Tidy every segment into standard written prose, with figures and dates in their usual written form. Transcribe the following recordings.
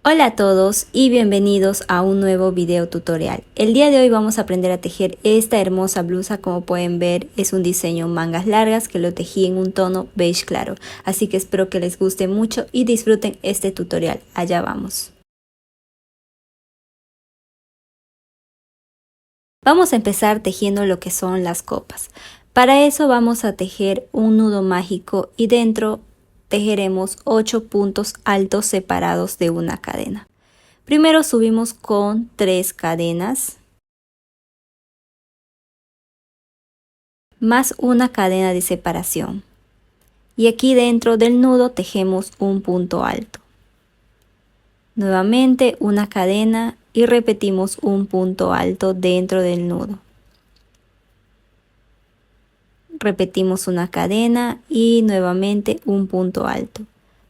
Hola a todos y bienvenidos a un nuevo video tutorial. El día de hoy vamos a aprender a tejer esta hermosa blusa. Como pueden ver, es un diseño mangas largas que lo tejí en un tono beige claro. Así que espero que les guste mucho y disfruten este tutorial. Allá vamos. Vamos a empezar tejiendo lo que son las copas. Para eso vamos a tejer un nudo mágico y dentro tejeremos 8 puntos altos separados de una cadena. Primero subimos con 3 cadenas más una cadena de separación, y aquí dentro del nudo tejemos un punto alto. Nuevamente una cadena y repetimos un punto alto dentro del nudo. Repetimos una cadena y nuevamente un punto alto,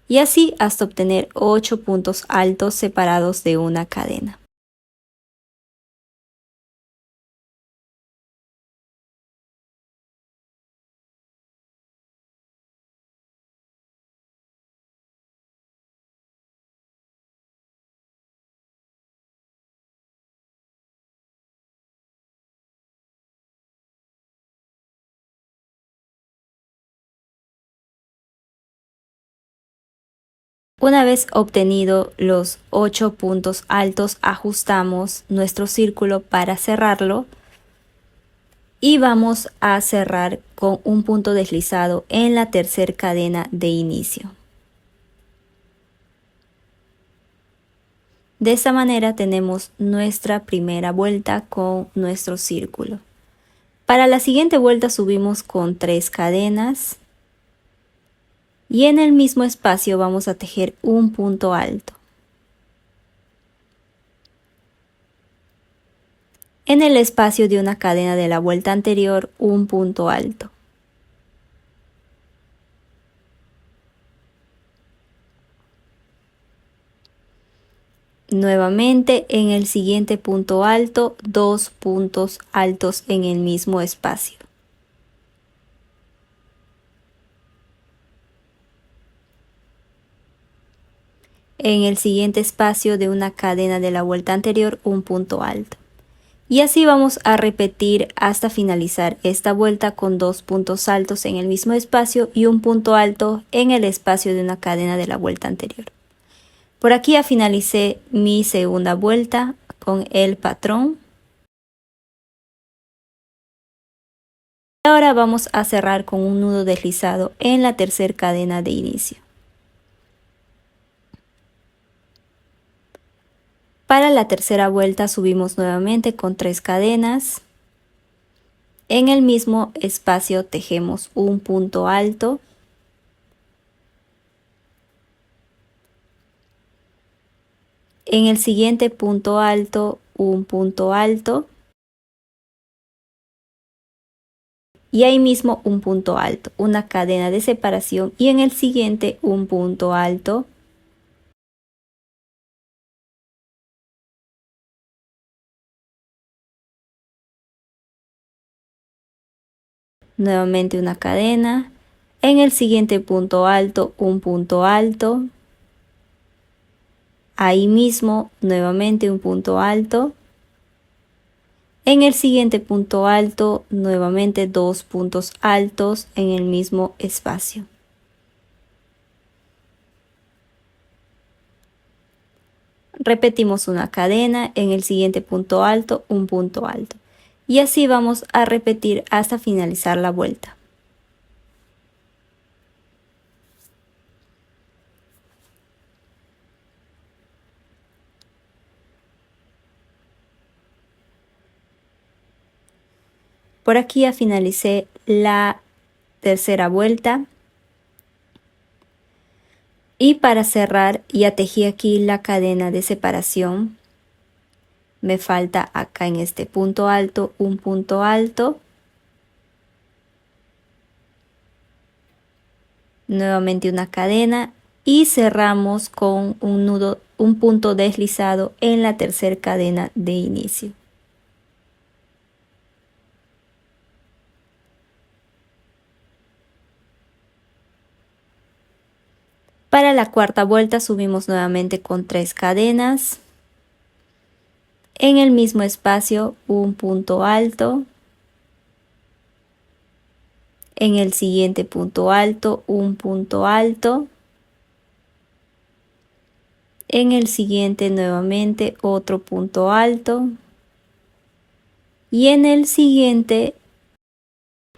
y así hasta obtener 8 puntos altos separados de una cadena. Una vez obtenido los 8 puntos altos, ajustamos nuestro círculo para cerrarlo y vamos a cerrar con un punto deslizado en la tercera cadena de inicio. De esta manera tenemos nuestra primera vuelta con nuestro círculo. Para la siguiente vuelta subimos con 3 cadenas y en el mismo espacio vamos a tejer un punto alto. En el espacio de una cadena de la vuelta anterior, un punto alto. Nuevamente en el siguiente punto alto, 2 puntos altos en el mismo espacio. En el siguiente espacio de una cadena de la vuelta anterior, un punto alto. Y así vamos a repetir hasta finalizar esta vuelta con 2 puntos altos en el mismo espacio y un punto alto en el espacio de una cadena de la vuelta anterior. Por aquí ya finalicé mi segunda vuelta con el patrón. Ahora vamos a cerrar con un nudo deslizado en la tercera cadena de inicio. Para la tercera vuelta subimos nuevamente con 3 cadenas. En el mismo espacio tejemos un punto alto. En el siguiente punto alto, un punto alto. Y ahí mismo un punto alto, una cadena de separación y en el siguiente un punto alto. Nuevamente una cadena. En el siguiente punto alto, un punto alto. Ahí mismo nuevamente un punto alto. En el siguiente punto alto, nuevamente 2 puntos altos en el mismo espacio. Repetimos una cadena, en el siguiente punto alto, un punto alto. Y así vamos a repetir hasta finalizar la vuelta. Por aquí ya finalicé la tercera vuelta. Y para cerrar ya tejí aquí la cadena de separación. Me falta acá en este punto alto un punto alto. Nuevamente una cadena y cerramos con un nudo, un punto deslizado en la tercera cadena de inicio. Para la cuarta vuelta subimos nuevamente con 3 cadenas. En el mismo espacio un punto alto. En el siguiente punto alto un punto alto. En el siguiente nuevamente otro punto alto. Y en el siguiente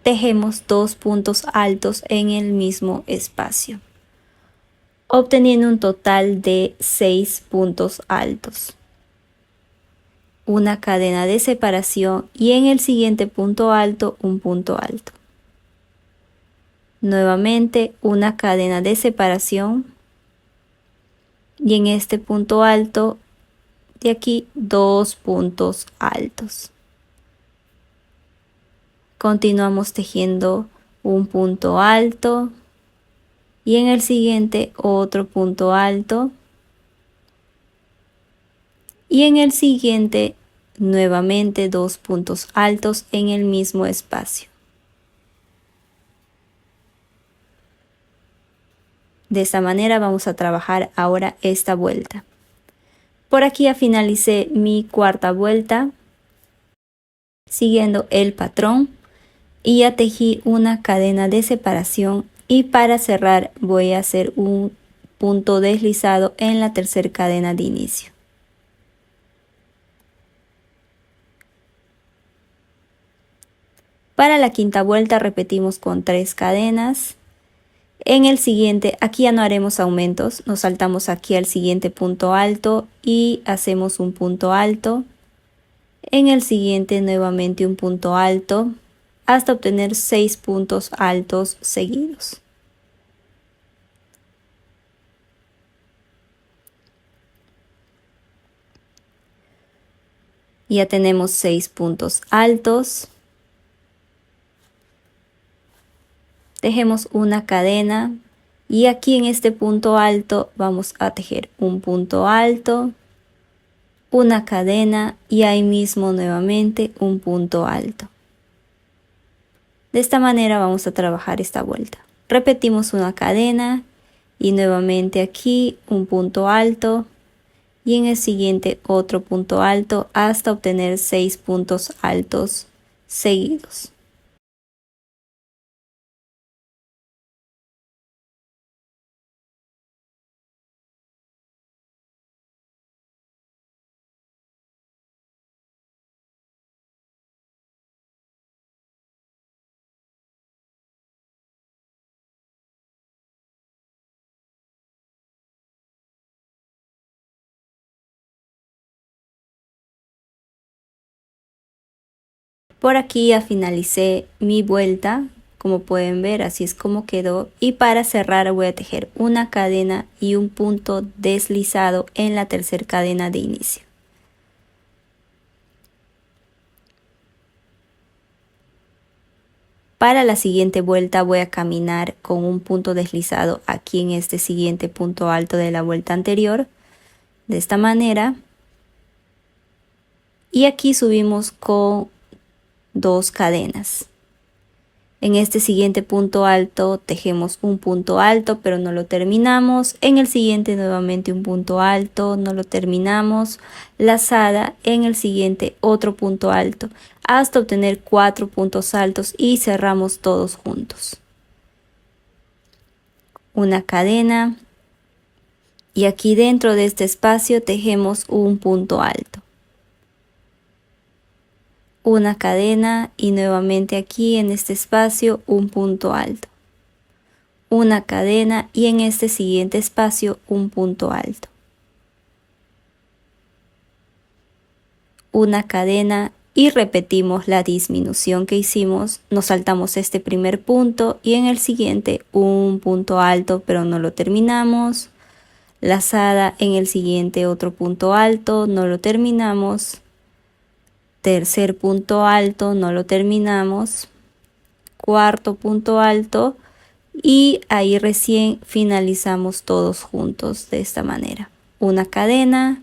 tejemos 2 puntos altos en el mismo espacio, obteniendo un total de 6 puntos altos. Una cadena de separación y en el siguiente punto alto un punto alto. Nuevamente una cadena de separación y en este punto alto de aquí 2 puntos altos. Continuamos tejiendo un punto alto y en el siguiente otro punto alto y en el siguiente nuevamente 2 puntos altos en el mismo espacio. De esta manera vamos a trabajar ahora esta vuelta. Por aquí ya finalicé mi cuarta vuelta siguiendo el patrón y ya tejí una cadena de separación y para cerrar voy a hacer un punto deslizado en la tercera cadena de inicio. Para la quinta vuelta repetimos con 3 cadenas. En el siguiente, aquí ya no haremos aumentos, nos saltamos aquí al siguiente punto alto y hacemos un punto alto. En el siguiente nuevamente un punto alto hasta obtener 6 puntos altos seguidos. Ya tenemos 6 puntos altos. Tejemos una cadena y aquí en este punto alto vamos a tejer un punto alto, una cadena y ahí mismo nuevamente un punto alto. De esta manera vamos a trabajar esta vuelta. Repetimos una cadena y nuevamente aquí un punto alto y en el siguiente otro punto alto hasta obtener 6 puntos altos seguidos. Por aquí ya finalicé mi vuelta, como pueden ver así es como quedó, y para cerrar voy a tejer una cadena y un punto deslizado en la tercera cadena de inicio. Para la siguiente vuelta voy a caminar con un punto deslizado aquí en este siguiente punto alto de la vuelta anterior, de esta manera, y aquí subimos con 2 cadenas. En este siguiente punto alto tejemos un punto alto pero no lo terminamos. En el siguiente nuevamente un punto alto, no lo terminamos. Lazada, en el siguiente otro punto alto hasta obtener 4 puntos altos y cerramos todos juntos. Una cadena y aquí dentro de este espacio tejemos un punto alto. Una cadena y nuevamente aquí en este espacio un punto alto. Una cadena y en este siguiente espacio un punto alto. Una cadena y repetimos la disminución que hicimos. Nos saltamos este primer punto y en el siguiente un punto alto pero no lo terminamos. Lazada, en el siguiente otro punto alto, no lo terminamos. Tercer punto alto, no lo terminamos. Cuarto punto alto y ahí recién finalizamos todos juntos de esta manera. Una cadena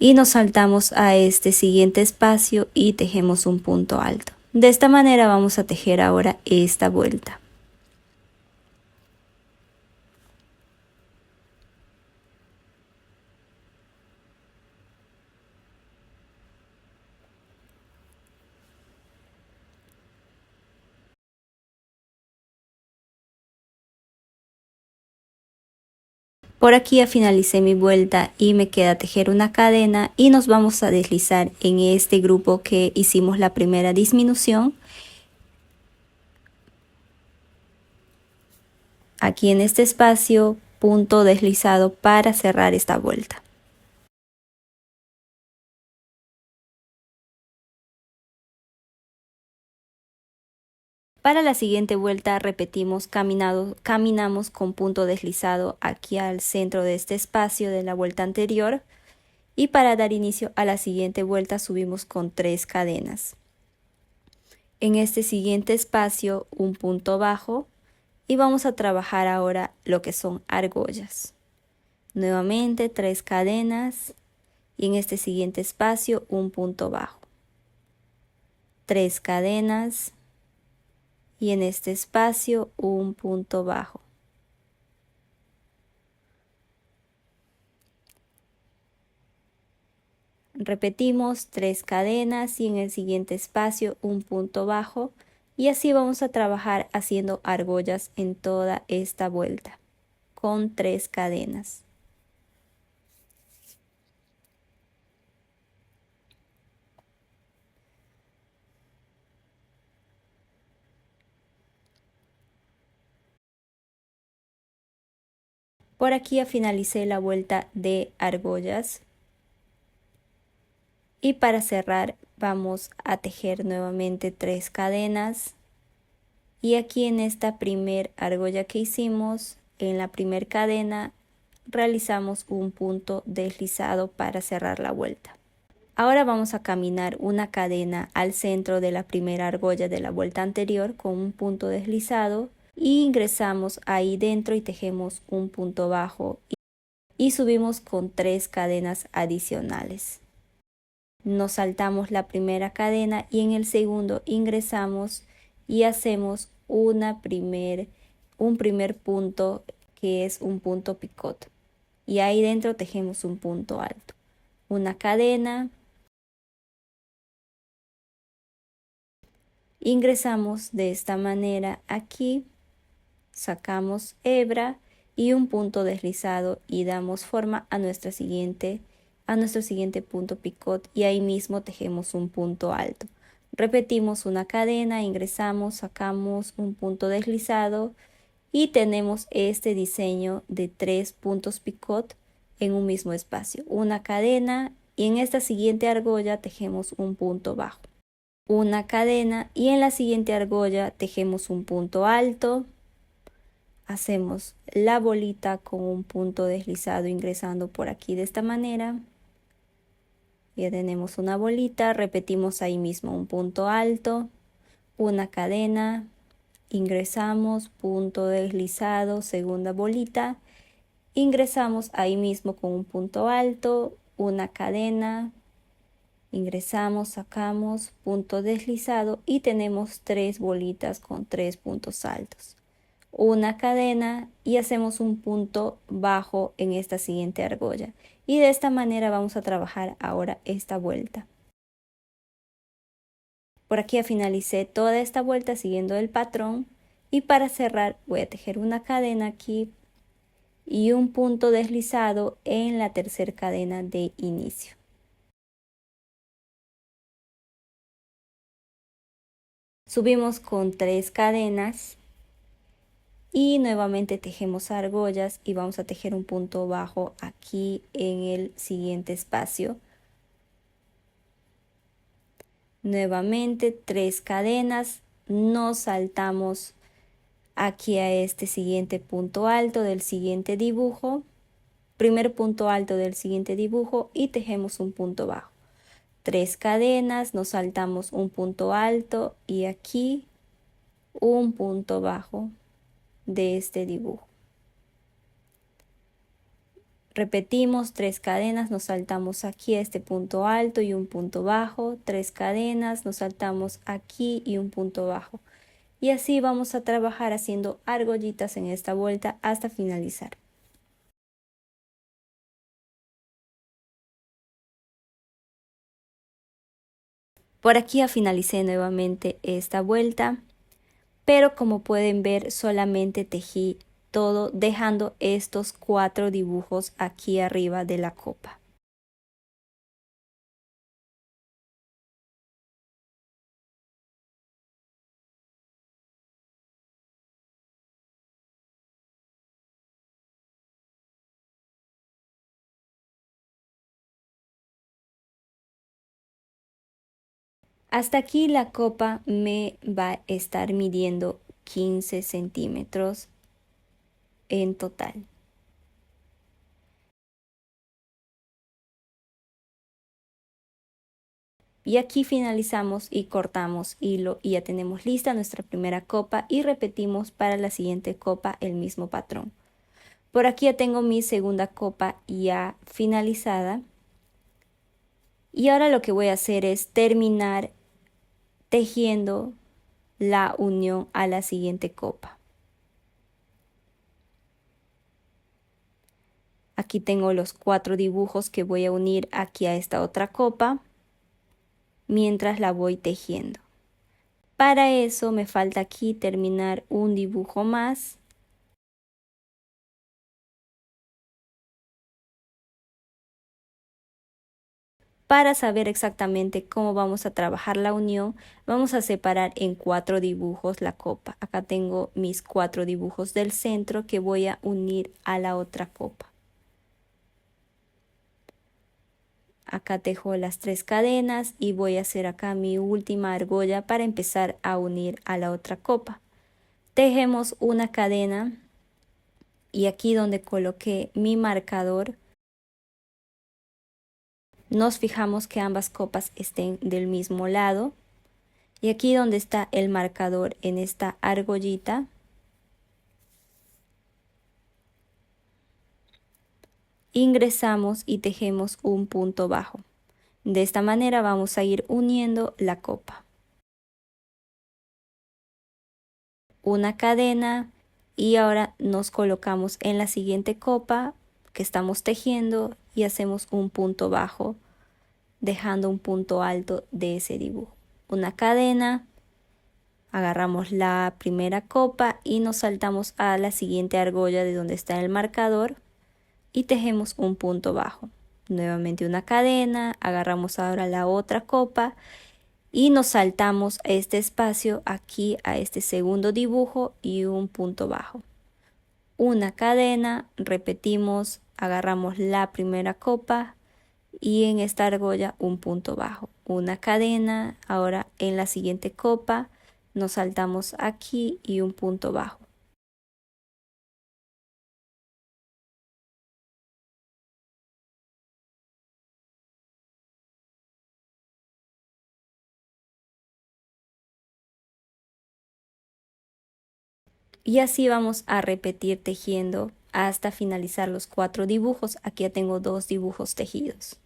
y nos saltamos a este siguiente espacio y tejemos un punto alto. De esta manera vamos a tejer ahora esta vuelta. Por aquí ya finalicé mi vuelta y me queda tejer una cadena y nos vamos a deslizar en este grupo que hicimos la primera disminución. Aquí en este espacio, punto deslizado para cerrar esta vuelta. Para la siguiente vuelta repetimos caminamos con punto deslizado aquí al centro de este espacio de la vuelta anterior y para dar inicio a la siguiente vuelta subimos con 3 cadenas. En este siguiente espacio un punto bajo y vamos a trabajar ahora lo que son argollas. Nuevamente 3 cadenas y en este siguiente espacio un punto bajo. 3 cadenas y en este espacio un punto bajo. Repetimos 3 cadenas y en el siguiente espacio un punto bajo y así vamos a trabajar haciendo argollas en toda esta vuelta con 3 cadenas. Por aquí ya finalicé la vuelta de argollas y para cerrar vamos a tejer nuevamente 3 cadenas y aquí en esta primer argolla que hicimos en la primer cadena realizamos un punto deslizado para cerrar la vuelta. Ahora vamos a caminar una cadena al centro de la primera argolla de la vuelta anterior con un punto deslizado y ingresamos ahí dentro y tejemos un punto bajo y subimos con 3 cadenas adicionales. Nos saltamos la primera cadena y en el segundo ingresamos y hacemos un primer punto que es un punto picot y ahí dentro tejemos un punto alto, una cadena, ingresamos de esta manera aquí, sacamos hebra y un punto deslizado y damos forma a nuestro siguiente punto picot y ahí mismo tejemos un punto alto. Repetimos una cadena, ingresamos, sacamos un punto deslizado y tenemos este diseño de 3 puntos picot en un mismo espacio. Una cadena y en esta siguiente argolla tejemos un punto bajo. Una cadena y en la siguiente argolla tejemos un punto alto. Hacemos la bolita con un punto deslizado ingresando por aquí de esta manera. Ya tenemos una bolita, repetimos ahí mismo un punto alto, una cadena, ingresamos, punto deslizado, segunda bolita, ingresamos ahí mismo con un punto alto, una cadena, ingresamos, sacamos, punto deslizado y tenemos 3 bolitas con 3 puntos altos. Una cadena y hacemos un punto bajo en esta siguiente argolla y de esta manera vamos a trabajar ahora esta vuelta. Por aquí ya finalicé toda esta vuelta siguiendo el patrón y para cerrar voy a tejer una cadena aquí y un punto deslizado en la tercera cadena de inicio. Subimos con 3 cadenas y nuevamente tejemos argollas y vamos a tejer un punto bajo aquí en el siguiente espacio. Nuevamente 3 cadenas, nos saltamos aquí a este siguiente punto alto del siguiente dibujo, primer punto alto del siguiente dibujo y tejemos un punto bajo. 3 cadenas, nos saltamos un punto alto y aquí un punto bajo de este dibujo. Repetimos 3 cadenas, nos saltamos aquí a este punto alto y un punto bajo, 3 cadenas, nos saltamos aquí y un punto bajo. Y así vamos a trabajar haciendo argollitas en esta vuelta hasta finalizar. Por aquí ya finalicé nuevamente esta vuelta, pero como pueden ver solamente tejí todo dejando estos 4 dibujos aquí arriba de la copa. Hasta aquí la copa me va a estar midiendo 15 centímetros en total. Y aquí finalizamos y cortamos hilo y ya tenemos lista nuestra primera copa y repetimos para la siguiente copa el mismo patrón. Por aquí ya tengo mi segunda copa ya finalizada. Y ahora lo que voy a hacer es terminar tejiendo la unión a la siguiente copa. Aquí tengo los 4 dibujos que voy a unir aquí a esta otra copa mientras la voy tejiendo. Para eso me falta aquí terminar un dibujo más. Para saber exactamente cómo vamos a trabajar la unión, vamos a separar en 4 dibujos la copa. Acá tengo mis 4 dibujos del centro que voy a unir a la otra copa. Acá tejo las 3 cadenas y voy a hacer acá mi última argolla para empezar a unir a la otra copa. Tejemos una cadena y aquí donde coloqué mi marcador, nos fijamos que ambas copas estén del mismo lado. Y aquí donde está el marcador en esta argollita, ingresamos y tejemos un punto bajo. De esta manera vamos a ir uniendo la copa. Una cadena y ahora nos colocamos en la siguiente copa que estamos tejiendo y hacemos un punto bajo, dejando un punto alto de ese dibujo. Una cadena, agarramos la primera copa y nos saltamos a la siguiente argolla de donde está el marcador y tejemos un punto bajo. Nuevamente una cadena, agarramos ahora la otra copa y nos saltamos a este espacio aquí a este segundo dibujo y un punto bajo. Una cadena, repetimos, agarramos la primera copa y en esta argolla un punto bajo. Una cadena, ahora en la siguiente copa nos saltamos aquí y un punto bajo. Y así vamos a repetir tejiendo hasta finalizar los 4 dibujos. Aquí ya tengo 2 dibujos tejidos.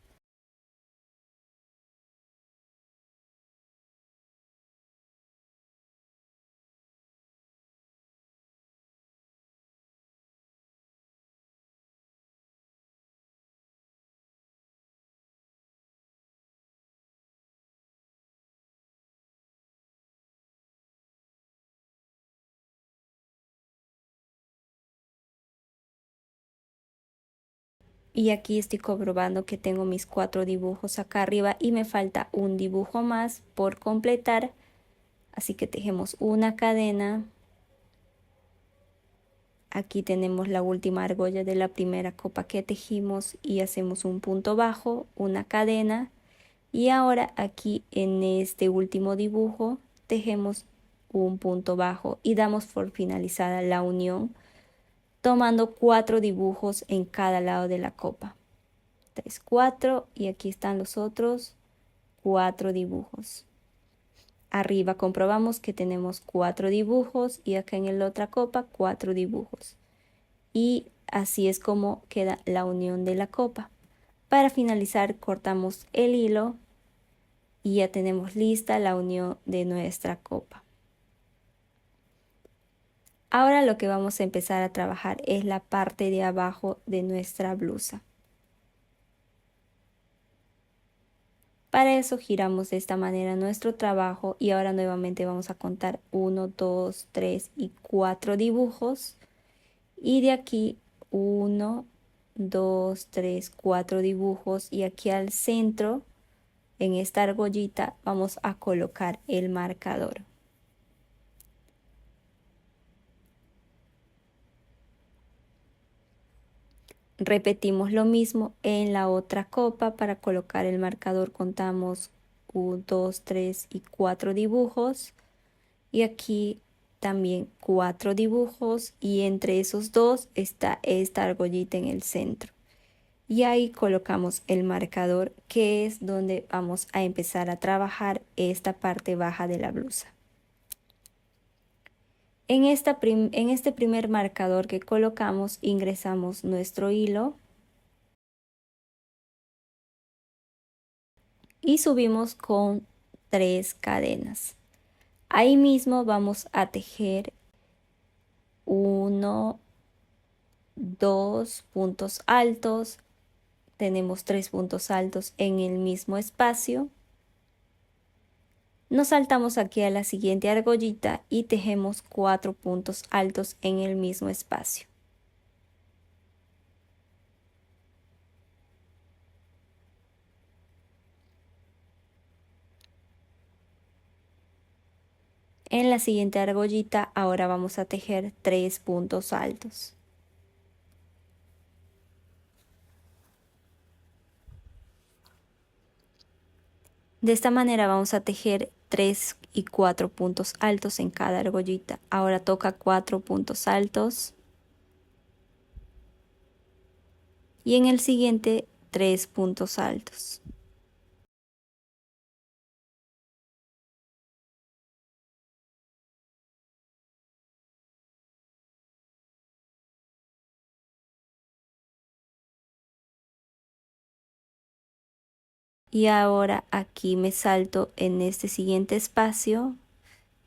Y aquí estoy comprobando que tengo mis 4 dibujos acá arriba y me falta un dibujo más por completar. Así que tejemos una cadena. Aquí tenemos la última argolla de la primera copa que tejimos y hacemos un punto bajo, una cadena. Y ahora aquí en este último dibujo tejemos un punto bajo y damos por finalizada la unión, tomando 4 dibujos en cada lado de la copa. 3, 4 y aquí están los otros 4 dibujos. Arriba comprobamos que tenemos 4 dibujos y acá en la otra copa 4 dibujos. Y así es como queda la unión de la copa. Para finalizar cortamos el hilo y ya tenemos lista la unión de nuestra copa. Ahora lo que vamos a empezar a trabajar es la parte de abajo de nuestra blusa. Para eso giramos de esta manera nuestro trabajo y ahora nuevamente vamos a contar 1, 2, 3 y 4 dibujos Y de aquí 1, 2, 3, 4 dibujos y aquí al centro, en esta argollita, vamos a colocar el marcador. Repetimos lo mismo en la otra copa. Para colocar el marcador contamos 1, 2, 3 y 4 dibujos. Y aquí también 4 dibujos y entre esos dos está esta argollita en el centro. Y ahí colocamos el marcador, que es donde vamos a empezar a trabajar esta parte baja de la blusa. En este primer marcador que colocamos, ingresamos nuestro hilo y subimos con 3 cadenas. Ahí mismo vamos a tejer 1, 2 puntos altos. Tenemos 3 puntos altos en el mismo espacio. Nos saltamos aquí a la siguiente argollita y tejemos 4 puntos altos en el mismo espacio. En la siguiente argollita ahora vamos a tejer 3 puntos altos. De esta manera vamos a tejer 3 y 4 puntos altos en cada argollita. Ahora toca 4 puntos altos. Y en el siguiente 3 puntos altos. Y ahora aquí me salto en este siguiente espacio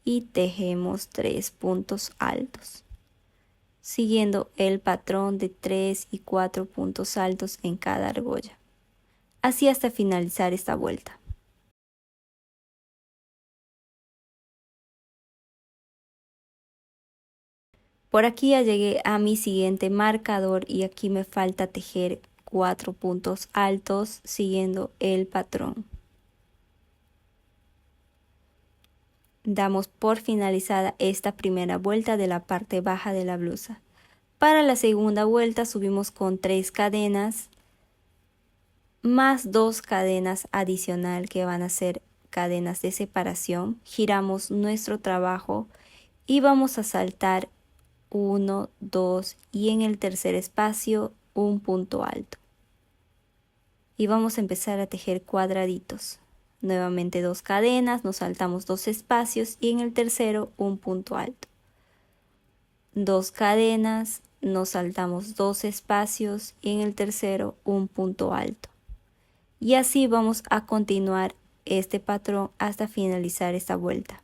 y tejemos 3 puntos altos, siguiendo el patrón de 3 y 4 puntos altos en cada argolla, así hasta finalizar esta vuelta. Por aquí ya llegué a mi siguiente marcador y aquí me falta tejer 4 puntos altos siguiendo el patrón. Damos por finalizada esta primera vuelta de la parte baja de la blusa. Para la segunda vuelta subimos con 3 cadenas más 2 cadenas adicional que van a ser cadenas de separación. Giramos nuestro trabajo y vamos a saltar 1, 2 y en el tercer espacio un punto alto. Y vamos a empezar a tejer cuadraditos. Nuevamente 2 cadenas, nos saltamos 2 espacios y en el tercero un punto alto. 2 cadenas, nos saltamos 2 espacios y en el tercero un punto alto. Y así vamos a continuar este patrón hasta finalizar esta vuelta.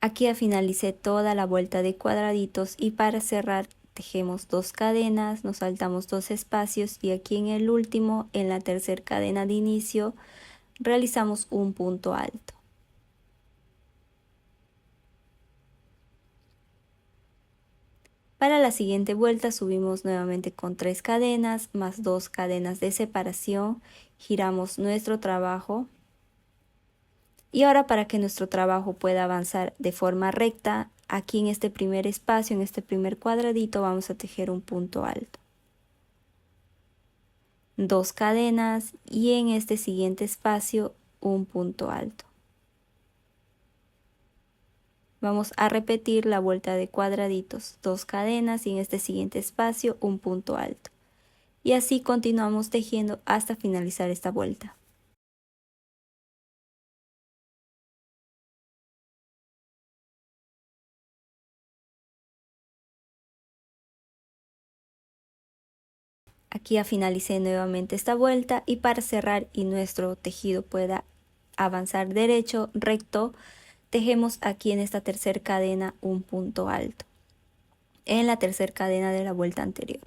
Aquí ya finalicé toda la vuelta de cuadraditos y para cerrar tejemos 2 cadenas, nos saltamos 2 espacios y aquí en el último, en la tercera cadena de inicio, realizamos un punto alto. Para la siguiente vuelta subimos nuevamente con 3 cadenas más 2 cadenas de separación, giramos nuestro trabajo. Y ahora para que nuestro trabajo pueda avanzar de forma recta, aquí en este primer espacio, en este primer cuadradito, vamos a tejer un punto alto. 2 cadenas y en este siguiente espacio un punto alto. Vamos a repetir la vuelta de cuadraditos, 2 cadenas y en este siguiente espacio un punto alto. Y así continuamos tejiendo hasta finalizar esta vuelta. Aquí ya finalicé nuevamente esta vuelta y para cerrar y nuestro tejido pueda avanzar derecho, recto, tejemos aquí en esta tercera cadena un punto alto. en la tercera cadena de la vuelta anterior.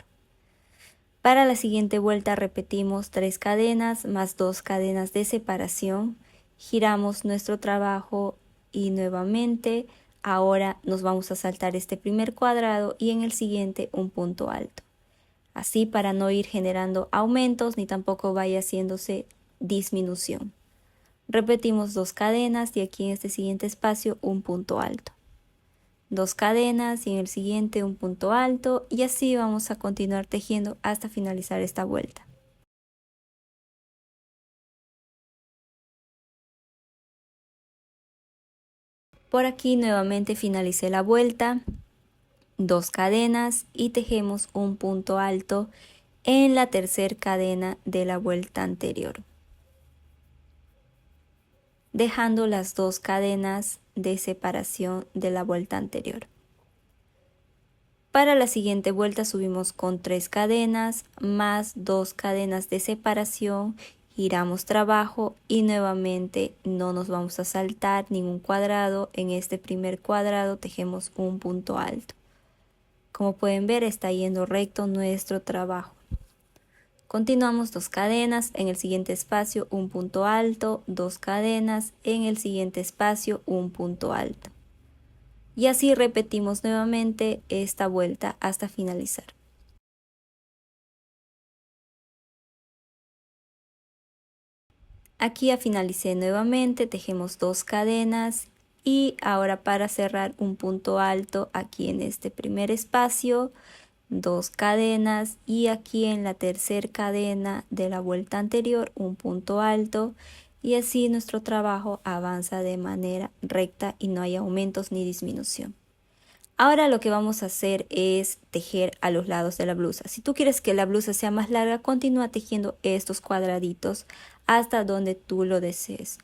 Para la siguiente vuelta repetimos 3 cadenas más 2 cadenas de separación, giramos nuestro trabajo y nuevamente ahora nos vamos a saltar este primer cuadrado y en el siguiente un punto alto. Así para no ir generando aumentos ni tampoco vaya haciéndose disminución. Repetimos 2 cadenas y aquí en este siguiente espacio un punto alto. 2 cadenas y en el siguiente un punto alto y así vamos a continuar tejiendo hasta finalizar esta vuelta. Por aquí nuevamente finalicé la vuelta, 2 cadenas y tejemos un punto alto en la tercera cadena de la vuelta anterior, dejando las 2 cadenas de separación de la vuelta anterior. Para la siguiente vuelta subimos con 3 cadenas más 2 cadenas de separación, giramos trabajo y nuevamente no nos vamos a saltar ningún cuadrado. En este primer cuadrado tejemos un punto alto. Como pueden ver, está yendo recto nuestro trabajo. Continuamos 2 cadenas, en el siguiente espacio un punto alto, 2 cadenas, en el siguiente espacio un punto alto. Y así repetimos nuevamente esta vuelta hasta finalizar. Aquí ya finalicé nuevamente, tejemos 2 cadenas y ahora para cerrar un punto alto aquí en este primer espacio, 2 cadenas y aquí en la tercera cadena de la vuelta anterior un punto alto y así nuestro trabajo avanza de manera recta y no hay aumentos ni disminución. Ahora lo que vamos a hacer es tejer a los lados de la blusa. Si tú quieres que la blusa sea más larga, continúa tejiendo estos cuadraditos hasta donde tú lo desees.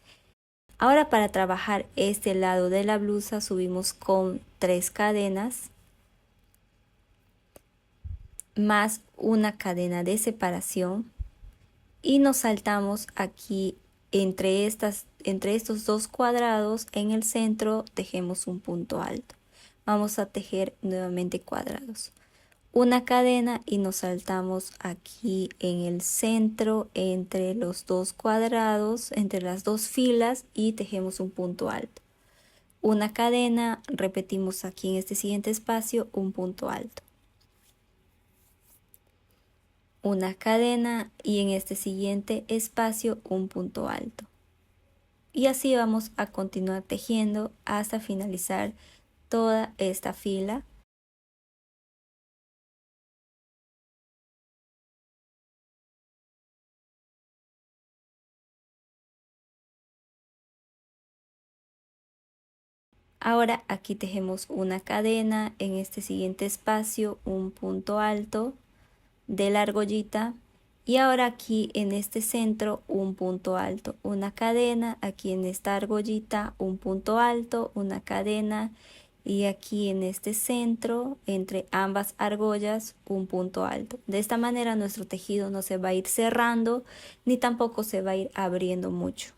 Ahora para trabajar este lado de la blusa subimos con 3 cadenas más una cadena de separación y nos saltamos aquí entre estos 2 cuadrados en el centro tejemos un punto alto. Vamos a tejer nuevamente cuadrados, una cadena y nos saltamos aquí en el centro entre los 2 cuadrados, entre las 2 filas y tejemos un punto alto, una cadena, repetimos aquí en este siguiente espacio un punto alto, una cadena y en este siguiente espacio un punto alto. Y así vamos a continuar tejiendo hasta finalizar toda esta fila. Ahora aquí tejemos una cadena, en este siguiente espacio un punto alto de la argollita y ahora aquí en este centro un punto alto, una cadena, aquí en esta argollita un punto alto, una cadena y aquí en este centro entre ambas argollas un punto alto. De esta manera nuestro tejido no se va a ir cerrando ni tampoco se va a ir abriendo mucho.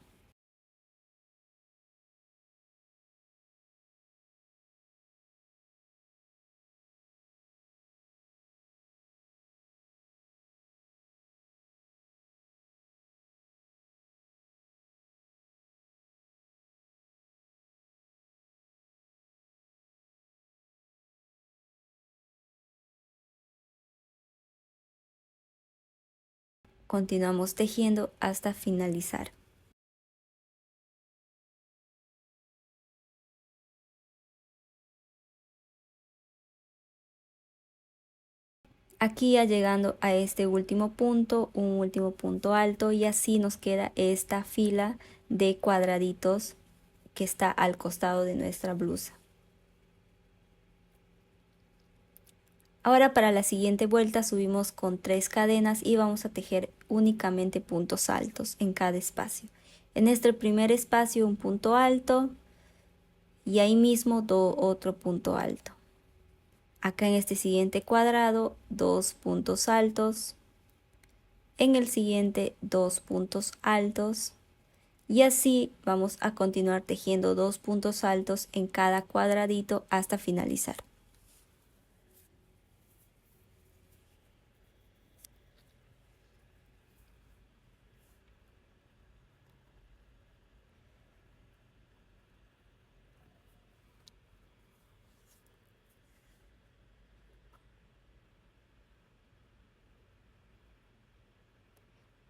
Continuamos tejiendo hasta finalizar. Aquí ya llegando a este último punto, un último punto alto y así nos queda esta fila de cuadraditos que está al costado de nuestra blusa. Ahora para la siguiente vuelta subimos con 3 cadenas y vamos a tejer únicamente puntos altos en cada espacio. En este primer espacio un punto alto y ahí mismo otro punto alto. Acá en este siguiente cuadrado 2 puntos altos, en el siguiente 2 puntos altos y así vamos a continuar tejiendo 2 puntos altos en cada cuadradito hasta finalizar.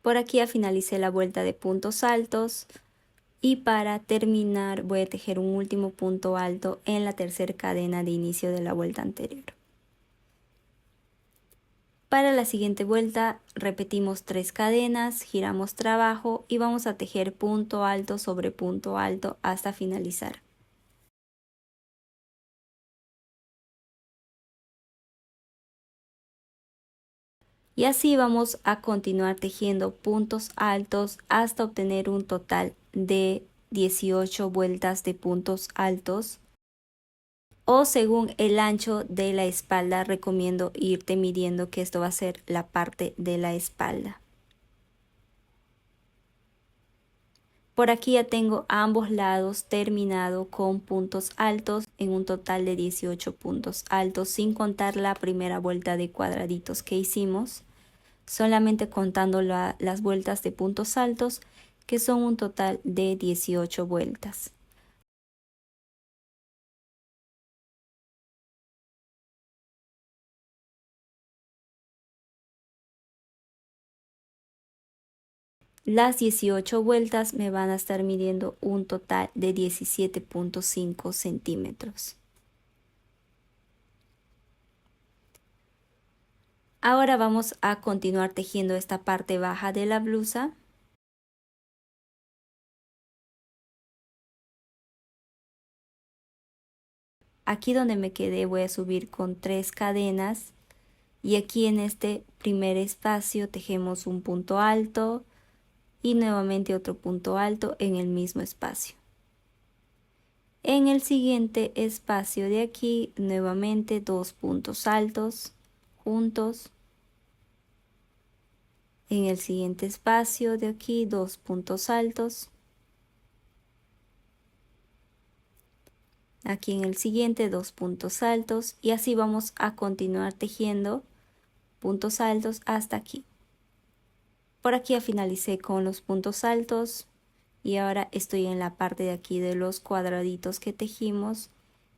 Por aquí ya finalicé la vuelta de puntos altos y para terminar voy a tejer un último punto alto en la tercera cadena de inicio de la vuelta anterior. Para la siguiente vuelta repetimos 3 cadenas, giramos trabajo y vamos a tejer punto alto sobre punto alto hasta finalizar. Y así vamos a continuar tejiendo puntos altos hasta obtener un total de 18 vueltas de puntos altos. O según el ancho de la espalda, recomiendo irte midiendo que esto va a ser la parte de la espalda. Por aquí ya tengo ambos lados terminado con puntos altos en un total de 18 puntos altos sin contar la primera vuelta de cuadraditos que hicimos, solamente contando las vueltas de puntos altos que son un total de 18 vueltas. Las 18 vueltas me van a estar midiendo un total de 17.5 centímetros. Ahora vamos a continuar tejiendo esta parte baja de la blusa. Aquí donde me quedé voy a subir con 3 cadenas y aquí en este primer espacio tejemos un punto alto y nuevamente otro punto alto en el mismo espacio. En el siguiente espacio de aquí nuevamente 2 puntos altos juntos. En el siguiente espacio de aquí 2 puntos altos. Aquí en el siguiente 2 puntos altos y así vamos a continuar tejiendo puntos altos hasta aquí. Por aquí ya finalicé con los puntos altos y ahora estoy en la parte de aquí de los cuadraditos que tejimos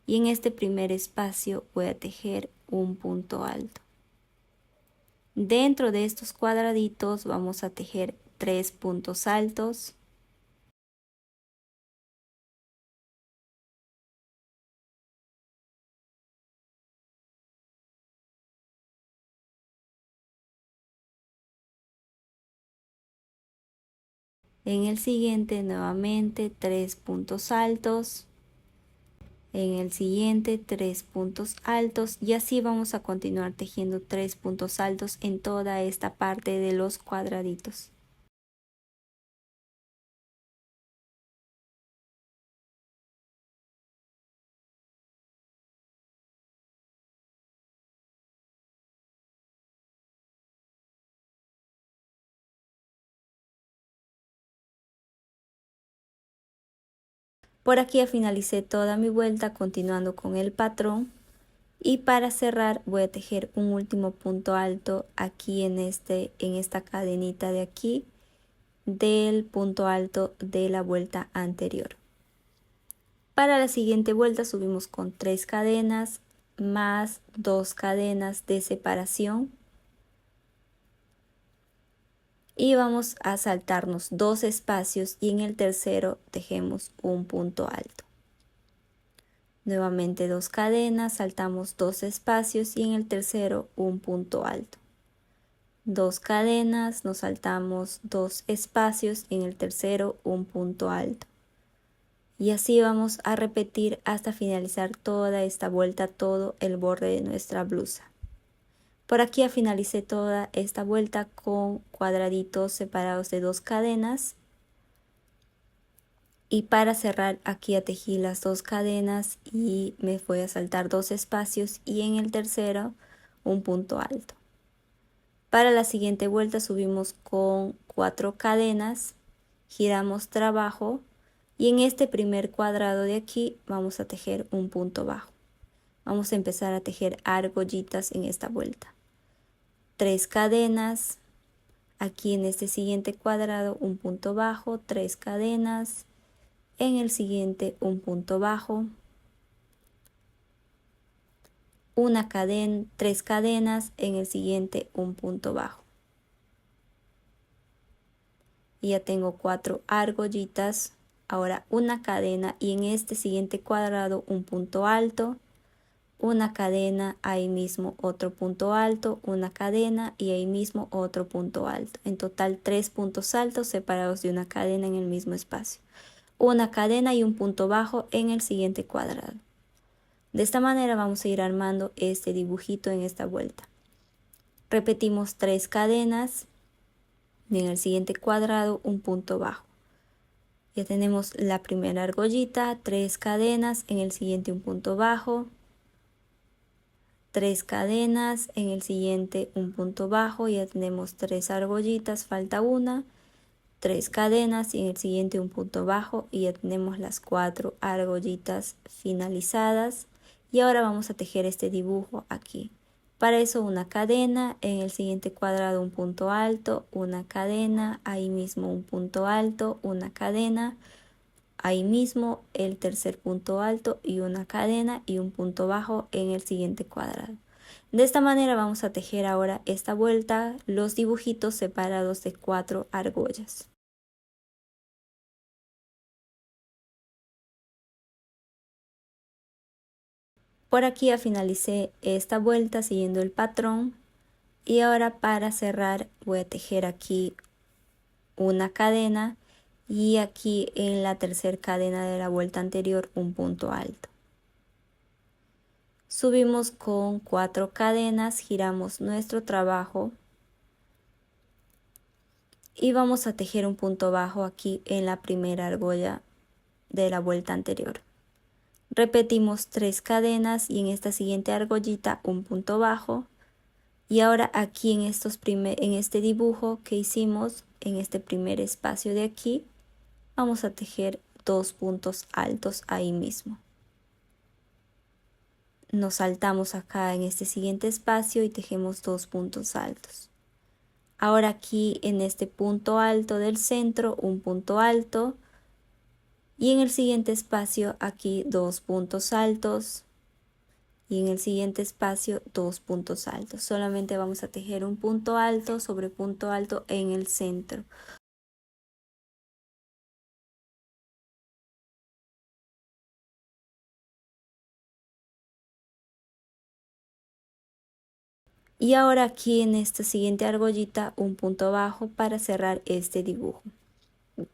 y en este primer espacio voy a tejer un punto alto. Dentro de estos cuadraditos vamos a tejer 3 puntos altos. En el siguiente nuevamente 3 puntos altos. En el siguiente 3 puntos altos y así vamos a continuar tejiendo 3 puntos altos en toda esta parte de los cuadraditos. Por aquí ya finalicé toda mi vuelta continuando con el patrón y para cerrar voy a tejer un último punto alto aquí en esta cadenita de aquí del punto alto de la vuelta anterior. Para la siguiente vuelta subimos con 3 cadenas más 2 cadenas de separación y vamos a saltarnos 2 espacios y en el tercero tejemos un punto alto. Nuevamente 2 cadenas, saltamos 2 espacios y en el tercero un punto alto. 2 cadenas, nos saltamos 2 espacios y en el tercero un punto alto. Y así vamos a repetir hasta finalizar toda esta vuelta, todo el borde de nuestra blusa. Por aquí ya finalicé toda esta vuelta con cuadraditos separados de 2 cadenas. Y para cerrar aquí ya tejí las 2 cadenas y me voy a saltar 2 espacios y en el tercero un punto alto. Para la siguiente vuelta subimos con 4 cadenas, giramos trabajo y en este primer cuadrado de aquí vamos a tejer un punto bajo. Vamos a empezar a tejer argollitas en esta vuelta. 3 cadenas, aquí en este siguiente cuadrado un punto bajo, 3 cadenas, en el siguiente un punto bajo, una cadena, 3 cadenas, en el siguiente un punto bajo. y ya tengo 4 argollitas. Ahora una cadena y en este siguiente cuadrado un punto alto, una cadena, ahí mismo otro punto alto, una cadena y ahí mismo otro punto alto. En total 3 puntos altos separados de una cadena en el mismo espacio. Una cadena y un punto bajo en el siguiente cuadrado. De esta manera vamos a ir armando este dibujito en esta vuelta. Repetimos 3 cadenas y en el siguiente cuadrado un punto bajo. Ya tenemos la primera argollita, 3 cadenas, en el siguiente un punto bajo, 3 cadenas, en el siguiente un punto bajo, ya tenemos 3 argollitas, falta una, 3 cadenas y en el siguiente un punto bajo y ya tenemos las 4 argollitas finalizadas. Y ahora vamos a tejer este dibujo aquí. Para eso una cadena, en el siguiente cuadrado un punto alto, una cadena, ahí mismo un punto alto, una cadena, ahí mismo el tercer punto alto y una cadena y un punto bajo en el siguiente cuadrado. De esta manera vamos a tejer ahora esta vuelta, los dibujitos separados de 4 argollas. Por aquí ya finalicé esta vuelta siguiendo el patrón y ahora para cerrar voy a tejer aquí una cadena y aquí en la tercera cadena de la vuelta anterior un punto alto. Subimos con 4 cadenas, giramos nuestro trabajo y vamos a tejer un punto bajo aquí en la primera argolla de la vuelta anterior. Repetimos 3 cadenas y en esta siguiente argollita un punto bajo. Y ahora aquí en este dibujo que hicimos, en este primer espacio de aquí, vamos a tejer 2 puntos altos ahí mismo. Nos saltamos acá en este siguiente espacio y tejemos 2 puntos altos. Ahora aquí en este punto alto del centro, un punto alto. Y en el siguiente espacio aquí 2 puntos altos. Y en el siguiente espacio 2 puntos altos. Solamente vamos a tejer un punto alto sobre punto alto en el centro. Y ahora aquí en esta siguiente argollita un punto bajo para cerrar este dibujo.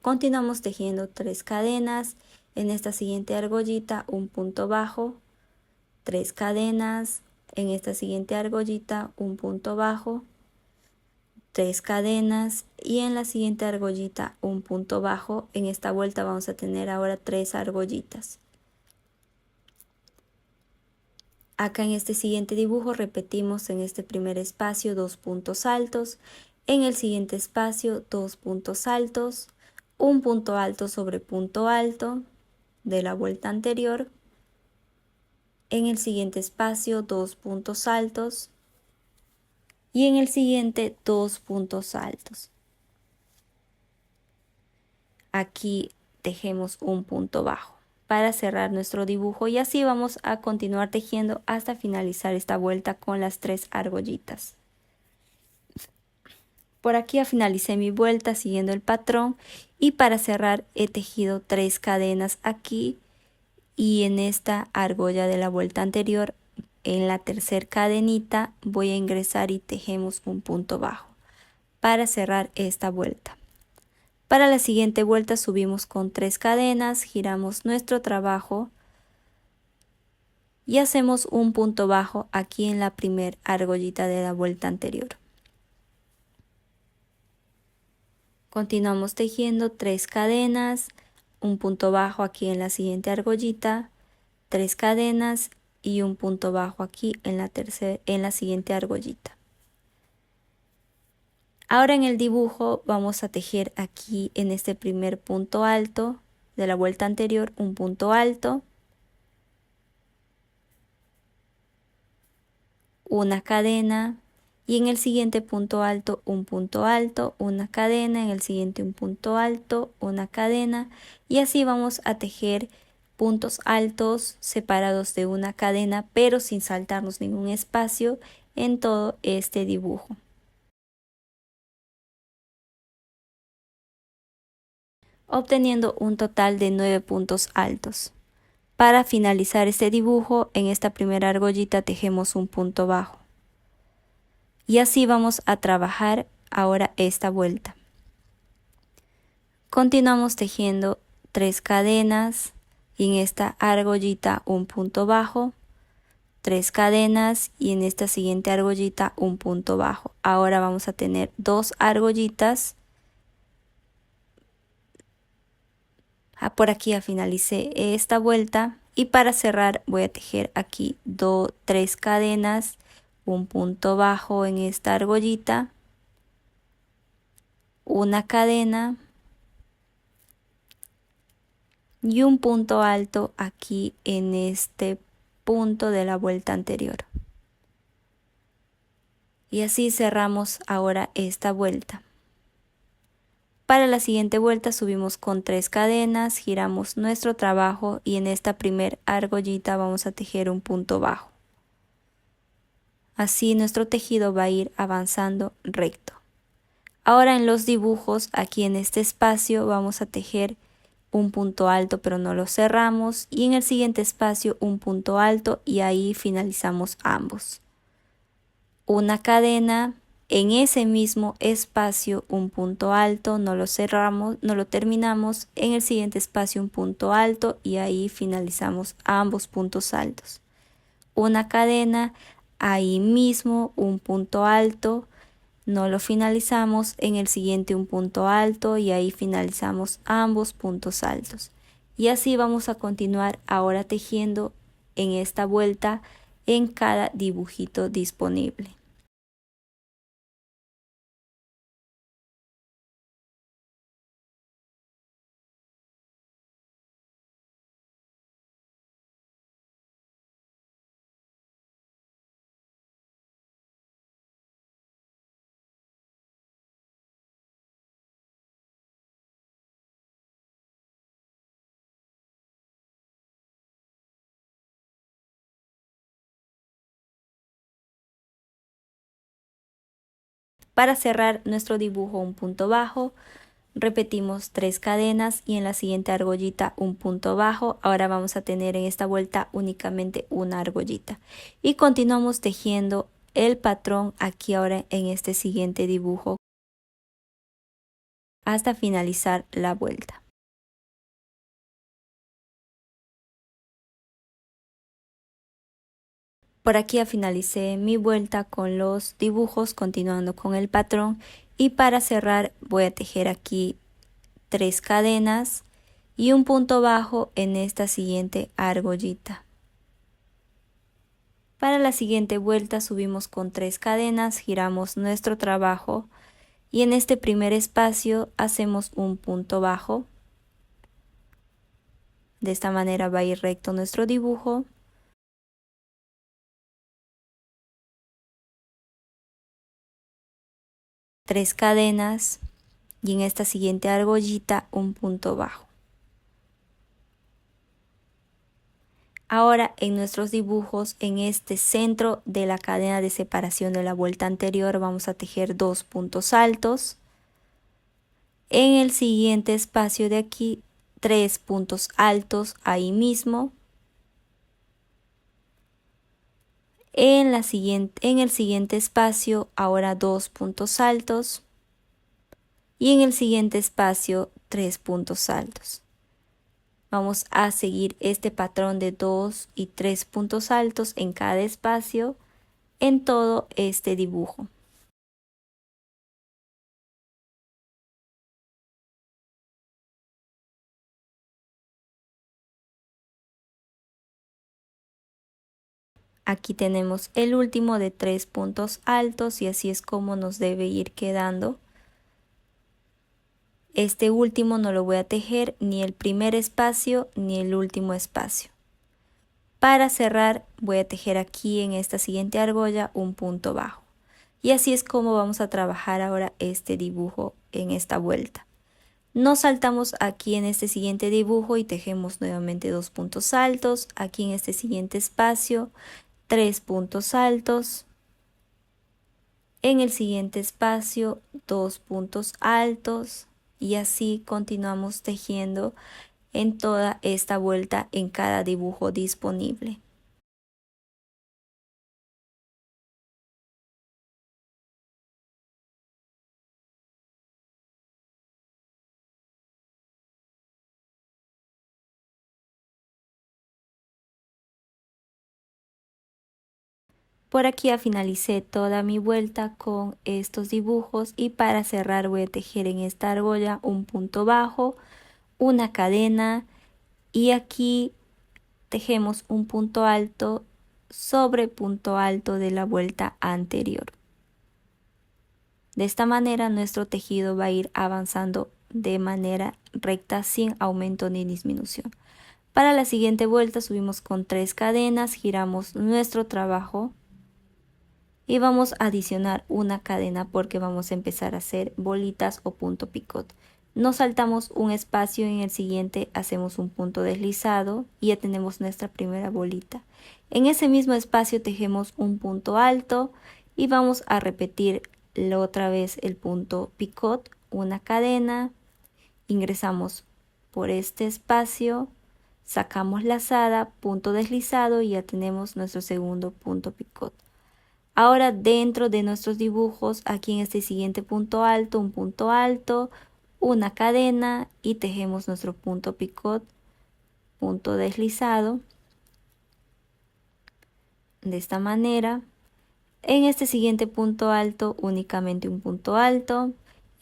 Continuamos tejiendo 3 cadenas. En esta siguiente argollita un punto bajo, 3 cadenas. En esta siguiente argollita un punto bajo, 3 cadenas y en la siguiente argollita un punto bajo. En esta vuelta vamos a tener ahora 3 argollitas. Acá en este siguiente dibujo repetimos en este primer espacio 2 puntos altos, en el siguiente espacio 2 puntos altos, un punto alto sobre punto alto de la vuelta anterior, en el siguiente espacio 2 puntos altos y en el siguiente 2 puntos altos. Aquí tejemos un punto bajo para cerrar nuestro dibujo y así vamos a continuar tejiendo hasta finalizar esta vuelta con las 3 argollitas. Por aquí ya finalicé mi vuelta siguiendo el patrón y para cerrar he tejido 3 cadenas aquí y en esta argolla de la vuelta anterior en la tercera cadenita voy a ingresar y tejemos un punto bajo para cerrar esta vuelta. Para la siguiente vuelta subimos con 3 cadenas, giramos nuestro trabajo y hacemos un punto bajo aquí en la primera argollita de la vuelta anterior. Continuamos tejiendo 3 cadenas, un punto bajo aquí en la siguiente argollita, 3 cadenas y un punto bajo aquí en la siguiente argollita. Ahora en el dibujo vamos a tejer aquí en este primer punto alto de la vuelta anterior un punto alto, una cadena y en el siguiente punto alto un punto alto, una cadena, en el siguiente un punto alto, una cadena y así vamos a tejer puntos altos separados de una cadena pero sin saltarnos ningún espacio en todo este dibujo. obteniendo un total de 9 puntos altos. Para finalizar este dibujo, en esta primera argollita tejemos un punto bajo. Y así vamos a trabajar ahora esta vuelta. Continuamos tejiendo 3 cadenas y en esta argollita un punto bajo, 3 cadenas y en esta siguiente argollita un punto bajo. Ahora vamos a tener 2 argollitas. Por aquí ya finalicé esta vuelta y para cerrar voy a tejer aquí 3 cadenas, un punto bajo en esta argollita, una cadena y un punto alto aquí en este punto de la vuelta anterior. Y así cerramos ahora esta vuelta. Para la siguiente vuelta subimos con 3 cadenas, giramos nuestro trabajo y en esta primer argollita vamos a tejer un punto bajo. Así nuestro tejido va a ir avanzando recto. Ahora en los dibujos, aquí en este espacio vamos a tejer un punto alto pero no lo cerramos y en el siguiente espacio un punto alto y ahí finalizamos ambos. Una cadena, en ese mismo espacio un punto alto, no lo cerramos, no lo terminamos, en el siguiente espacio un punto alto y ahí finalizamos ambos puntos altos. Una cadena, ahí mismo un punto alto, no lo finalizamos, en el siguiente un punto alto y ahí finalizamos ambos puntos altos. Y así vamos a continuar ahora tejiendo en esta vuelta en cada dibujito disponible. Para cerrar nuestro dibujo un punto bajo, repetimos 3 cadenas y en la siguiente argollita un punto bajo. Ahora vamos a tener en esta vuelta únicamente una argollita. Y continuamos tejiendo el patrón aquí ahora en este siguiente dibujo hasta finalizar la vuelta. Por aquí ya finalicé mi vuelta con los dibujos, continuando con el patrón. Y para cerrar voy a tejer aquí 3 cadenas y un punto bajo en esta siguiente argollita. Para la siguiente vuelta subimos con 3 cadenas, giramos nuestro trabajo y en este primer espacio hacemos un punto bajo. De esta manera va a ir recto nuestro dibujo. Tres cadenas y en esta siguiente argollita un punto bajo. Ahora en nuestros dibujos, en este centro de la cadena de separación de la vuelta anterior, vamos a tejer 2 puntos altos. En el siguiente espacio de aquí, 3 puntos altos ahí mismo. En el siguiente espacio, ahora 2 puntos altos. Y en el siguiente espacio, 3 puntos altos. Vamos a seguir este patrón de 2 y 3 puntos altos en cada espacio en todo este dibujo. Aquí tenemos el último de 3 puntos altos y así es como nos debe ir quedando. Este último no lo voy a tejer ni el primer espacio ni el último espacio. Para cerrar voy a tejer aquí en esta siguiente argolla un punto bajo. Y así es como vamos a trabajar ahora este dibujo en esta vuelta. Nos saltamos aquí en este siguiente dibujo y tejemos nuevamente 2 puntos altos. Aquí en este siguiente espacio 3 puntos altos. En el siguiente espacio 2 puntos altos. y así continuamos tejiendo en toda esta vuelta en cada dibujo disponible. Por aquí ya finalicé toda mi vuelta con estos dibujos y para cerrar voy a tejer en esta argolla un punto bajo, una cadena y aquí tejemos un punto alto sobre punto alto de la vuelta anterior. De esta manera nuestro tejido va a ir avanzando de manera recta sin aumento ni disminución. Para la siguiente vuelta subimos con 3 cadenas, giramos nuestro trabajo y vamos a adicionar una cadena porque vamos a empezar a hacer bolitas o punto picot. Nos saltamos un espacio, en el siguiente hacemos un punto deslizado y ya tenemos nuestra primera bolita. En ese mismo espacio tejemos un punto alto y vamos a repetir otra vez el punto picot, una cadena, ingresamos por este espacio, sacamos lazada, punto deslizado y ya tenemos nuestro segundo punto picot. Ahora dentro de nuestros dibujos, aquí en este siguiente punto alto, un punto alto, una cadena y tejemos nuestro punto picot, punto deslizado, de esta manera. En este siguiente punto alto únicamente un punto alto,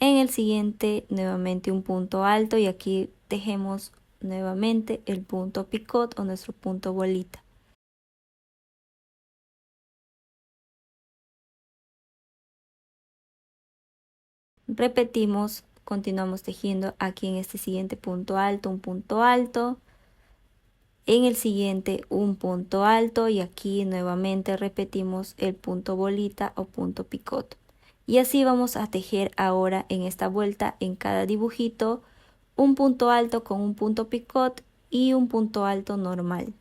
en el siguiente nuevamente un punto alto y aquí tejemos nuevamente el punto picot o nuestro punto bolita. Repetimos, continuamos tejiendo aquí en este siguiente punto alto, un punto alto, en el siguiente un punto alto y aquí nuevamente repetimos el punto bolita o punto picot. Y así vamos a tejer ahora en esta vuelta en cada dibujito un punto alto con un punto picot y un punto alto normal.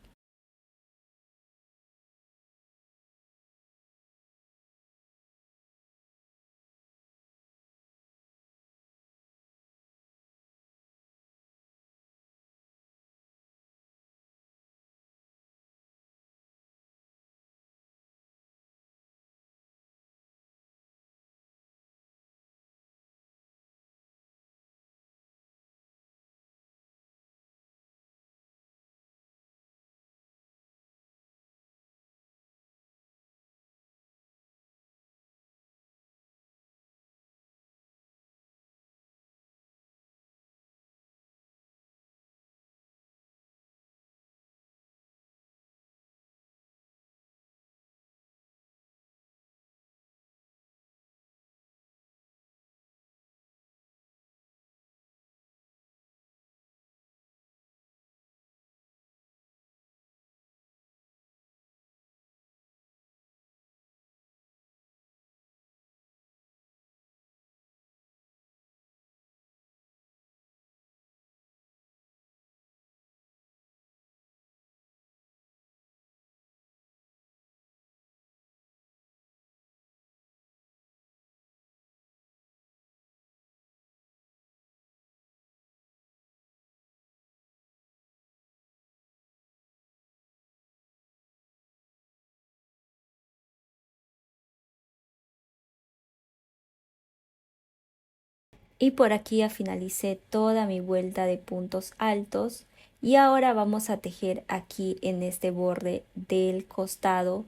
Y por aquí ya finalicé toda mi vuelta de puntos altos y ahora vamos a tejer aquí en este borde del costado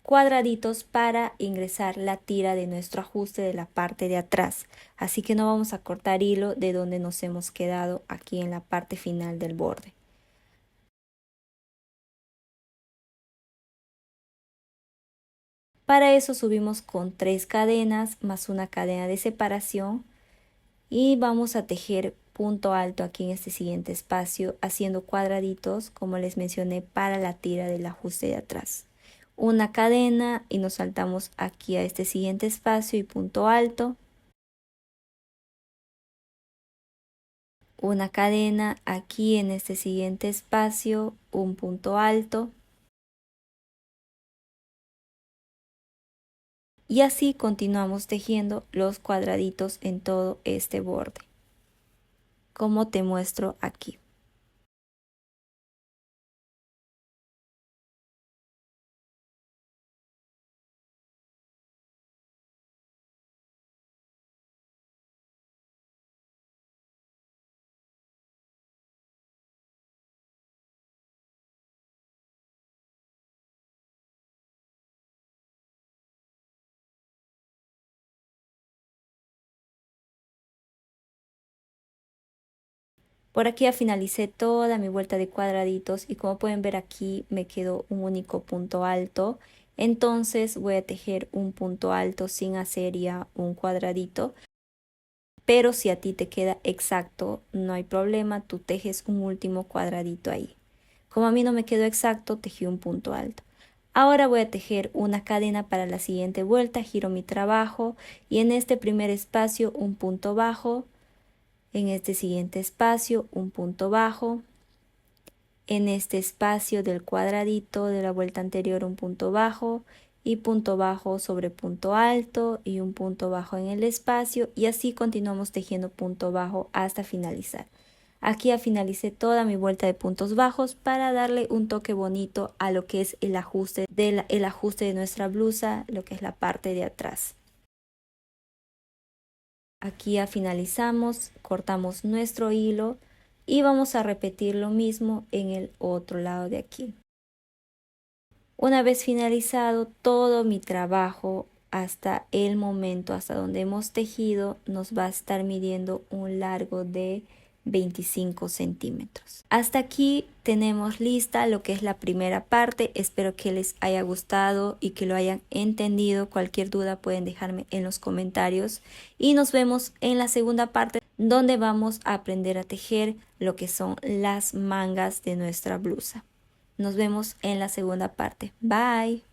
cuadraditos para ingresar la tira de nuestro ajuste de la parte de atrás, así que no vamos a cortar hilo de donde nos hemos quedado aquí en la parte final del borde. Para eso subimos con 3 cadenas más una cadena de separación y vamos a tejer punto alto aquí en este siguiente espacio haciendo cuadraditos como les mencioné para la tira del ajuste de atrás. Una cadena y nos saltamos aquí a este siguiente espacio y punto alto. Una cadena aquí en este siguiente espacio, un punto alto. Y así continuamos tejiendo los cuadraditos en todo este borde. como te muestro aquí. Por aquí ya finalicé toda mi vuelta de cuadraditos y como pueden ver aquí me quedó un único punto alto. Entonces voy a tejer un punto alto sin hacer ya un cuadradito. Pero si a ti te queda exacto, no hay problema, tú tejes un último cuadradito ahí. Como a mí no me quedó exacto, tejí un punto alto. Ahora voy a tejer una cadena para la siguiente vuelta, giro mi trabajo y en este primer espacio un punto bajo, en este siguiente espacio un punto bajo, en este espacio del cuadradito de la vuelta anterior un punto bajo y punto bajo sobre punto alto y un punto bajo en el espacio y así continuamos tejiendo punto bajo hasta finalizar. Aquí ya finalicé toda mi vuelta de puntos bajos para darle un toque bonito a lo que es el ajuste de nuestra blusa, lo que es la parte de atrás. Aquí ya finalizamos, cortamos nuestro hilo y vamos a repetir lo mismo en el otro lado de aquí. Una vez finalizado todo mi trabajo hasta el momento, hasta donde hemos tejido, nos va a estar midiendo un largo de 25 centímetros. Hasta aquí tenemos lista lo que es la primera parte. Espero que les haya gustado y que lo hayan entendido. Cualquier duda pueden dejarme en los comentarios y nos vemos en la segunda parte donde vamos a aprender a tejer lo que son las mangas de nuestra blusa. Nos vemos en la segunda parte. Bye.